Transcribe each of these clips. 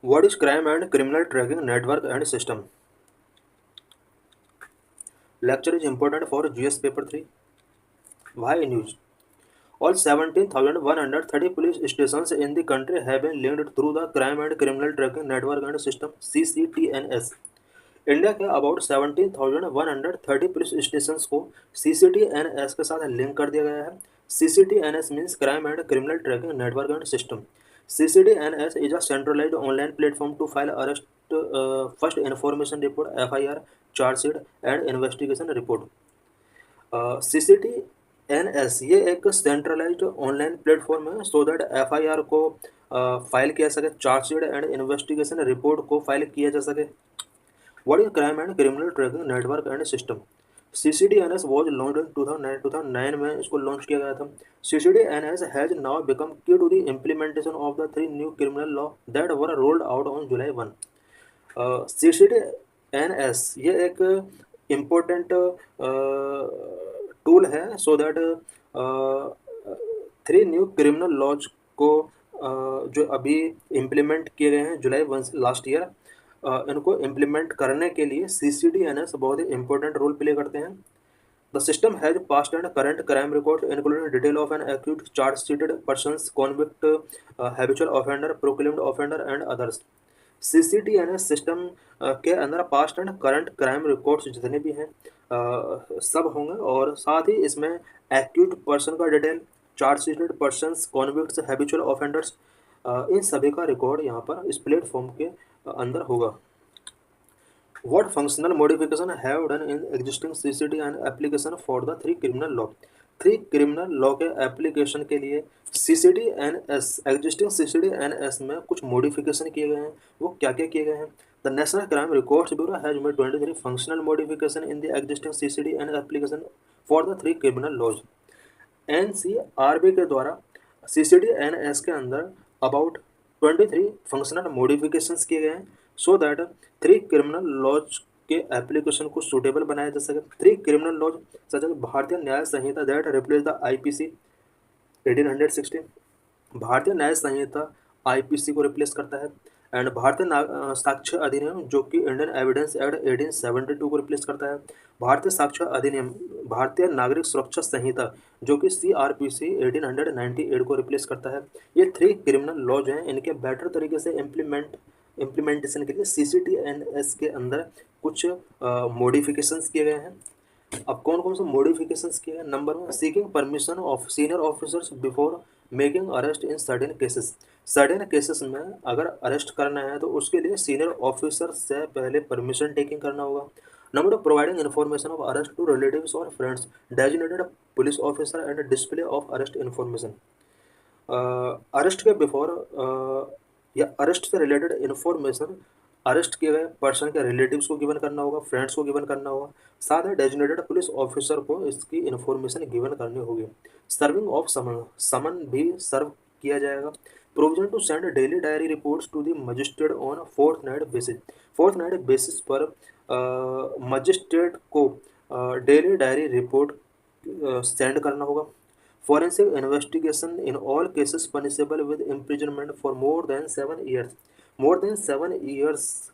What is crime and criminal tracking network and system? Lecture is important for GS paper 3. Why news? All 17,130 police stations in the country have been linked through the crime and criminal tracking network and system CCTNS. India के about 17,130 police station को CCTNS के साथ link कर दिया गया है। CCTNS means crime and criminal tracking network and system. CCTNS is a centralized online platform to file arrest, first information report, FIR, charge sheet and investigation report. CCTNS ये एक centralised online platform है so that FIR को file किया सके, charge sheet and investigation report को file किया जा सके। What is crime and criminal tracking network and system? CCTNS was launched in 2009 में इसको लॉन्च किया गया था। CCTNS has now become key to the implementation of the 3 new criminal law that were rolled out on July 1. CCTNS ये एक important tool है so that 3 new criminal laws को जो अभी इम्प्लीमेंट किए गए हैं जुलाई 1 से लास्ट ईयर, इनको इम्प्लीमेंट करने के लिए CCTNS बहुत ही इंपॉर्टेंट रोल प्ले करते हैं। The system has past and current crime record including detail of an accused, charge sheeted persons, convict, habitual offender, proclaimed offender and others. CCTNS system के अंदर past and current crime records जितने भी हैं सब होंगे और साथ ही इसमें एक्यूट पर्सन का detail, charge sheeted persons, convicts, habitual offenders, इन सभी का रिकॉर्ड यहाँ पर इस प्लेटफॉर्म के अंदर होगा। What functional modification have done in existing CCT and application for the 3 criminal law? 3 criminal law के एप्लीकेशन के लिए CCTNS एग्जिस्टिंग CCTNS में कुछ मॉडिफिकेशन किए गए हैं। वो क्या क्या किए गए हैं? The National Crime Records Bureau has made 23 functional modification in the existing CCTNS application for the 3 criminal laws. NCRB के द्वारा CCTNS के अंदर अबाउट 23 फंक्शनल मॉडिफिकेशंस किए गए हैं सो दैट 3 क्रिमिनल लॉज के एप्लीकेशन को सूटेबल बनाया जा सके। 3 क्रिमिनल लॉज सच एज भारतीय न्याय संहिता दैट रिप्लेस द IPC 1860, भारतीय न्याय संहिता IPC को रिप्लेस करता है, एंड भारतीय साक्ष्य अधिनियम जो कि इंडियन एविडेंस एक्ट 1872 को रिप्लेस करता है, भारतीय साक्ष्य अधिनियम, भारतीय नागरिक सुरक्षा संहिता जो कि CRPC 1898 को रिप्लेस करता है। ये 3 क्रिमिनल लॉज हैं, इनके बेटर तरीके से इम्प्लीमेंटेशन के लिए CCTNS के अंदर कुछ मॉडिफिकेशंस किए गए हैं। अब कौन कौन से मॉडिफिकेशंस किए हैं? Number 1, seeking permission of senior officers before making arrest in certain cases. Certain cases में अगर अरेस्ट करना है तो उसके लिए सीनियर ऑफिसर से पहले परमिशन टेकिंग करना होगा। Number 2, providing information of arrest to relatives और friends designated police officer and display of arrest information. Arrest के बिफोर या अरेस्ट से रिलेटेड इन्फॉर्मेशन अरेस्ट किए गए पर्सन के रिलेटिव्स को गिवन करना होगा, फ्रेंड्स को गिवन करना होगा, साथ ही डेजिग्नेटेड पुलिस ऑफिसर को इसकी इन्फॉर्मेशन गिवन करनी होगी। सर्विंग ऑफ समन भी सर्व किया जाएगा। Provision to send daily diary reports to the magistrate on fortnight basis. Fortnight basis पर मजिस्ट्रेट को डेली डायरी रिपोर्ट सेंड करना होगा। Forensic investigation in all cases punishable with imprisonment for more than 7 years. More than 7 years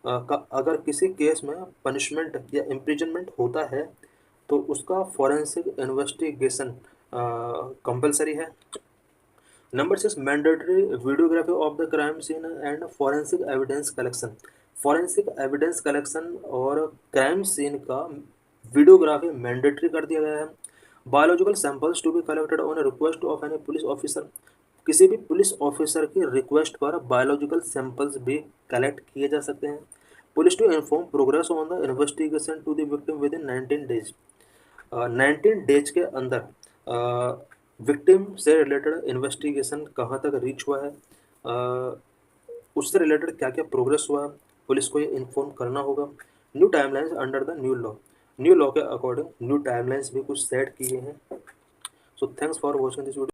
का अगर किसी case में punishment या imprisonment होता है तो उसका फॉरेंसिक इन्वेस्टिगेशन कंपलसरी है। Number 6, mandatory videography of the crime scene and forensic evidence collection. Forensic evidence collection और क्राइम सीन का वीडियोग्राफी मैंडेटरी कर दिया गया है। Biological samples to be collected on request of any police officer. किसी भी police officer की request पर बायोलॉजिकल सैंपल्स भी कलेक्ट किए जा सकते हैं। Police to inform progress on the investigation to the victim with in 19 days. 19 days के अंदर विक्टिम से रिलेटेड इन्वेस्टिगेशन कहाँ तक रीच हुआ है, उससे रिलेटेड क्या क्या प्रोग्रेस हुआ है, पुलिस को ये इन्फॉर्म करना होगा। New timelines under the new law. New law के अकॉर्डिंग न्यू टाइमलाइंस भी कुछ सेट किए हैं। So thanks for watching this video.